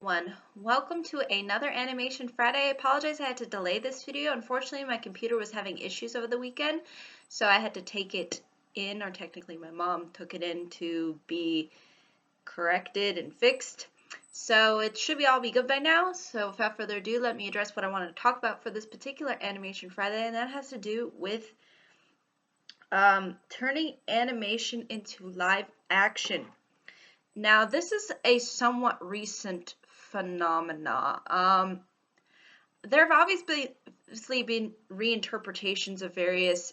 Welcome to another Animation Friday. I apologize I had to delay this video. Unfortunately, my computer was having issues over the weekend, so I had to take it in, or technically my mom took it in to be corrected and fixed. So it should all be good by now. So without further ado, let me address what I wanted to talk about for this particular Animation Friday, and that has to do with turning animation into live action. Now, this is a somewhat recent phenomena. There have obviously been reinterpretations of various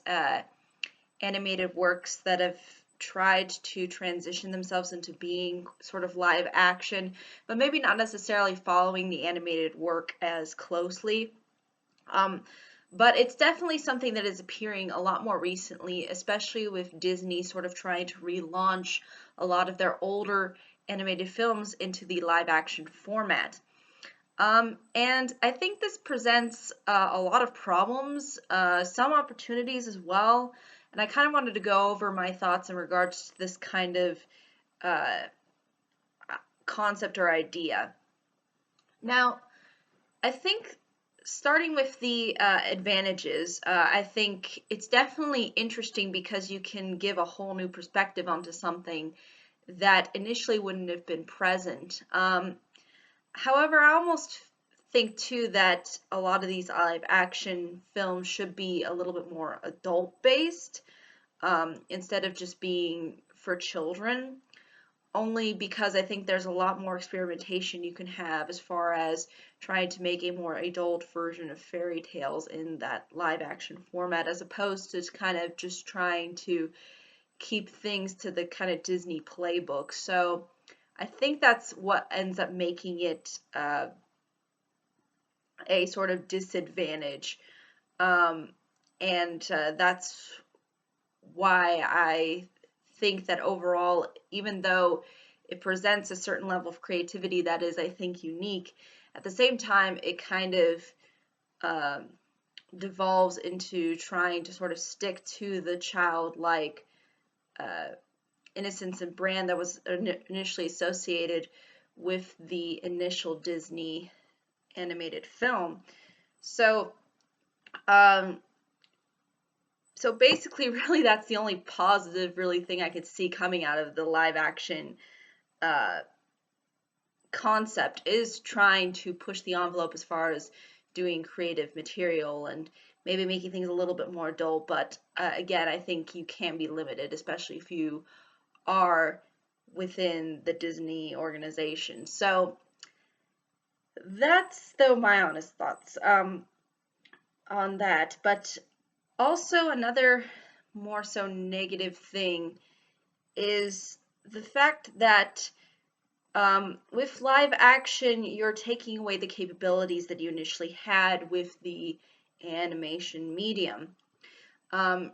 animated works that have tried to transition themselves into being sort of live action, but maybe not necessarily following the animated work as closely. But it's definitely something that is appearing a lot more recently, especially with Disney sort of trying to relaunch a lot of their older animated films into the live action format. And I think this presents a lot of problems, some opportunities as well. And I kind of wanted to go over my thoughts in regards to this kind of uh, concept or idea. Now, I think starting with the advantages, I think it's definitely interesting because you can give a whole new perspective onto something that initially wouldn't have been present. However, I almost think too that a lot of these live action films should be a little bit more adult based instead of just being for children, only because I think there's a lot more experimentation you can have as far as trying to make a more adult version of fairy tales in that live action format, as opposed to kind of just trying to keep things to the kind of Disney playbook. So I think that's what ends up making it a sort of disadvantage. Um, and that's why I think that overall, even though it presents a certain level of creativity that is, I think, unique, at the same time, it kind of um, devolves into trying to sort of stick to the childlike innocence and brand that was initially associated with the initial Disney animated film. So, um, so basically, really, that's the only positive, really, thing I could see coming out of the live action uh, concept is trying to push the envelope as far as doing creative material and maybe making things a little bit more adult. But again, I think you can be limited, especially if you are within the Disney organization. So that's though my honest thoughts on that. But also another more so negative thing is the fact that with live action, you're taking away the capabilities that you initially had with the animation medium. Um,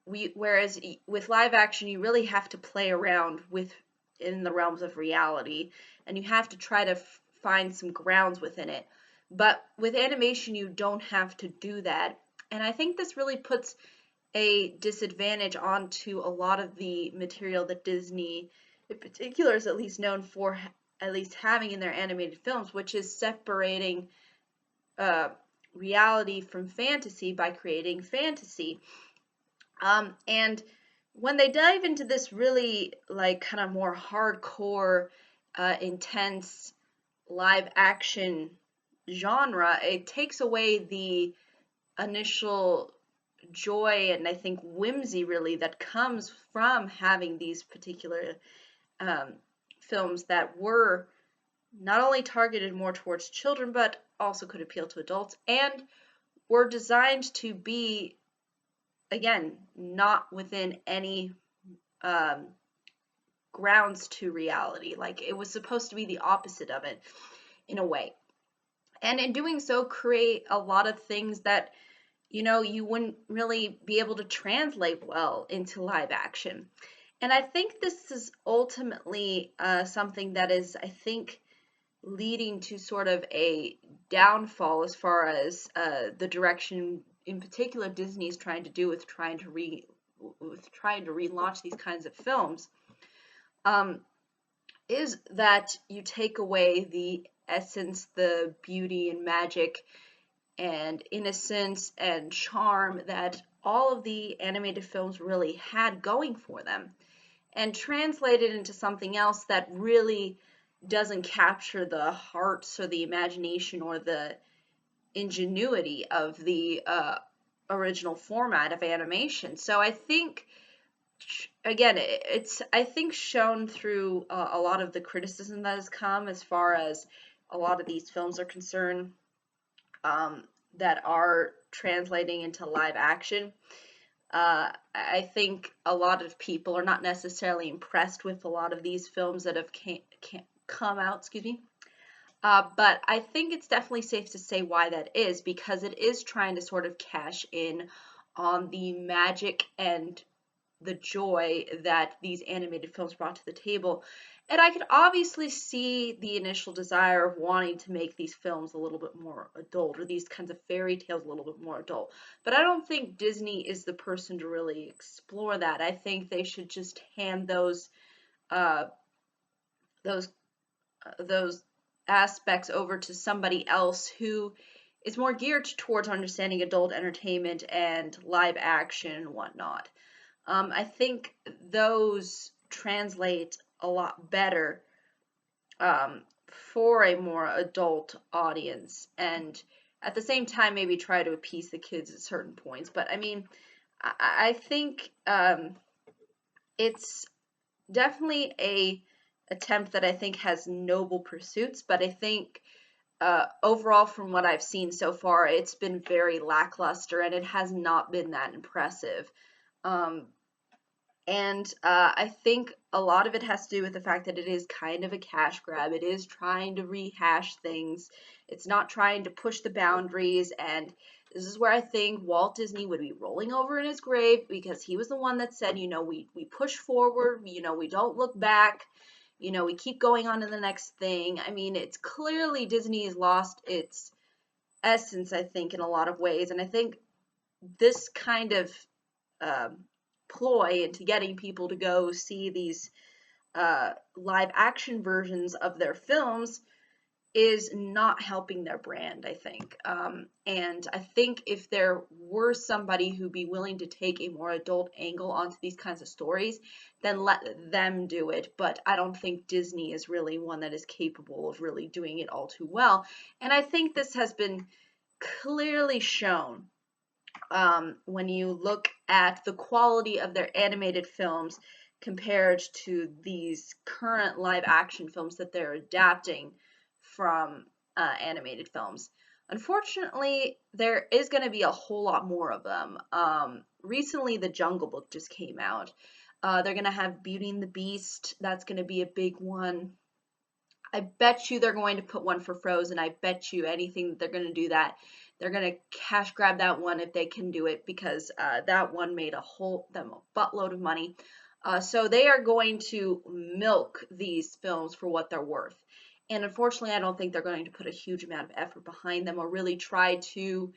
whereas with live action, you really have to play around with in the realms of reality, and you have to try to find some grounds within it. But with animation, you don't have to do that, and I think this really puts a disadvantage onto a lot of the material that Disney, in particular, is at least known for at least having in their animated films, which is separating uh, reality from fantasy by creating fantasy. And when they dive into this really like kind of more hardcore, intense live action genre, it takes away the initial joy and I think whimsy really that comes from having these particular um, films that were not only targeted more towards children but also could appeal to adults and were designed to be, again, not within any um, grounds to reality. Like it was supposed to be the opposite of it in a way. And in doing so, create a lot of things that you wouldn't really be able to translate well into live action. And I think this is ultimately something that is, I think, leading to sort of a downfall as far as the direction, in particular, Disney is trying to do with trying to relaunch these kinds of films. Um, is that you take away the essence, the beauty and magic and innocence and charm that all of the animated films really had going for them, and translate it into something else that really doesn't capture the hearts or the imagination or the ingenuity of the original format of animation. So I think, again, it's I think shown through a lot of the criticism that has come as far as a lot of these films are concerned, um, that are translating into live action. I think a lot of people are not necessarily impressed with a lot of these films that have come out, excuse me. But I think it's definitely safe to say why that is, because it is trying to sort of cash in on the magic and the joy that these animated films brought to the table. And I could obviously see the initial desire of wanting to make these films a little bit more adult, or these kinds of fairy tales a little bit more adult. But I don't think Disney is the person to really explore that. I think they should just hand uh, those those aspects over to somebody else who is more geared towards understanding adult entertainment and live action and whatnot. I think those translate a lot better for a more adult audience, and at the same time maybe try to appease the kids at certain points. But I mean, I think it's definitely a attempt that I think has noble pursuits, but I think overall, from what I've seen so far, it's been very lackluster and it has not been that impressive. Um, and I think a lot of it has to do with the fact that it is kind of a cash grab. It is trying to rehash things. It's not trying to push the boundaries. And this is where I think Walt Disney would be rolling over in his grave, because he was the one that said, we push forward, we don't look back, we keep going on to the next thing. I mean, it's clearly Disney has lost its essence, I think, in a lot of ways. And I think this kind of um, ploy into getting people to go see these live action versions of their films is not helping their brand, I think. And I think if there were somebody who'd be willing to take a more adult angle onto these kinds of stories, then let them do it. But I don't think Disney is really one that is capable of really doing it all too well. And I think this has been clearly shown when you look at the quality of their animated films compared to these current live action films that they're adapting from animated films. Unfortunately, there is going to be a whole lot more of them. Recently, The Jungle Book just came out. They're going to have Beauty and the Beast. That's going to be a big one. I bet you they're going to put one for Frozen. I bet you anything that they're going to do that. They're going to cash grab that one if they can do it, because that one made them a buttload of money. So they are going to milk these films for what they're worth. And unfortunately, I don't think they're going to put a huge amount of effort behind them or really try to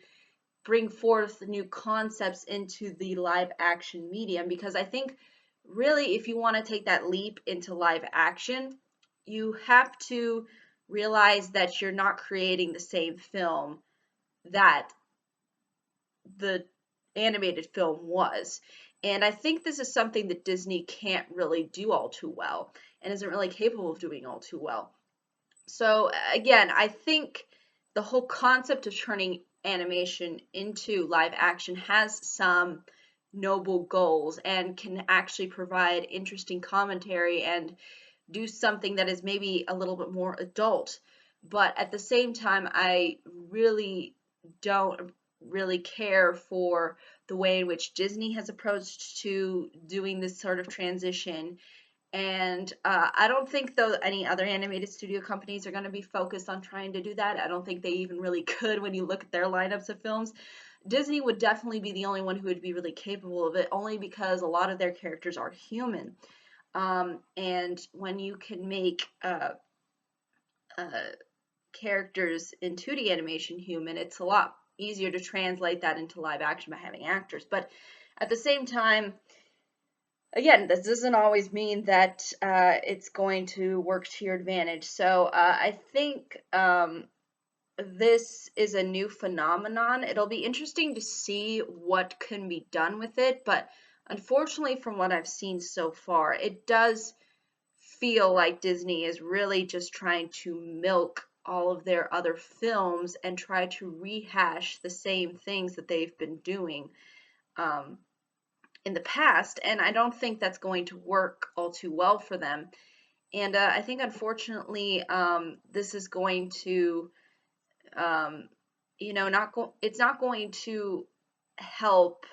bring forth new concepts into the live action medium, because I think really if you want to take that leap into live action, you have to realize that you're not creating the same film that the animated film was. And I think this is something that Disney can't really do all too well and isn't really capable of doing all too well. So again, I think the whole concept of turning animation into live action has some noble goals and can actually provide interesting commentary and do something that is maybe a little bit more adult. But at the same time, I really don't really care for the way in which Disney has approached to doing this sort of transition. And I don't think, though, any other animated studio companies are going to be focused on trying to do that. I don't think they even really could when you look at their lineups of films. Disney would definitely be the only one who would be really capable of it, only because a lot of their characters are human. And when you can make characters in 2D animation human, it's a lot easier to translate that into live action by having actors. But at the same time, again, this doesn't always mean that it's going to work to your advantage. So I think this is a new phenomenon. It'll be interesting to see what can be done with it, but unfortunately, from what I've seen so far, it does feel like Disney is really just trying to milk all of their other films and try to rehash the same things that they've been doing um, in the past. And I don't think that's going to work all too well for them. And I think, unfortunately, this is going to, um, it's not going to help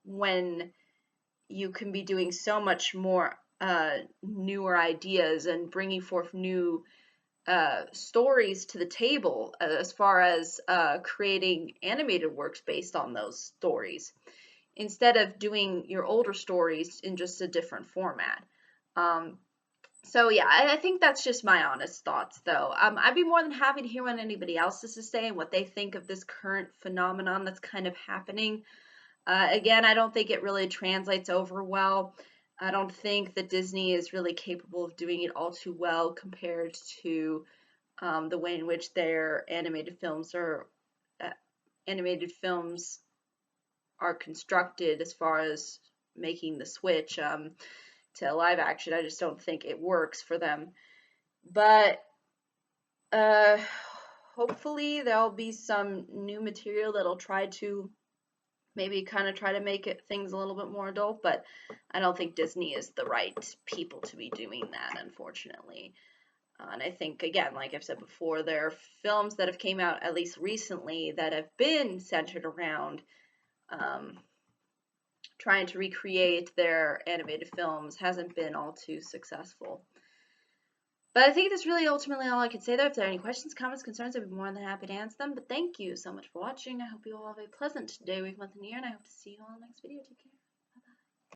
when you can be doing so much more newer ideas and bringing forth new stories to the table as far as creating animated works based on those stories instead of doing your older stories in just a different format. Um, so yeah, I think that's just my honest thoughts, though. I'd be more than happy to hear what anybody else has to say and what they think of this current phenomenon that's kind of happening. Again, I don't think it really translates over well. I don't think that Disney is really capable of doing it all too well compared to the way in which their uh, animated films are constructed as far as making the switch to live action. I just don't think it works for them. But uh, hopefully there'll be some new material that'll try to maybe kind of try to make it things a little bit more adult, but I don't think Disney is the right people to be doing that, unfortunately. And I think, again, like I've said before, there are films that have came out at least recently that have been centered around um, trying to recreate their animated films hasn't been all too successful. But I think that's really ultimately all I could say there. If there are any questions, comments, concerns, I'd be more than happy to answer them. But thank you so much for watching. I hope you all have a pleasant day, week, month, and year, and I hope to see you all in the next video. Take care.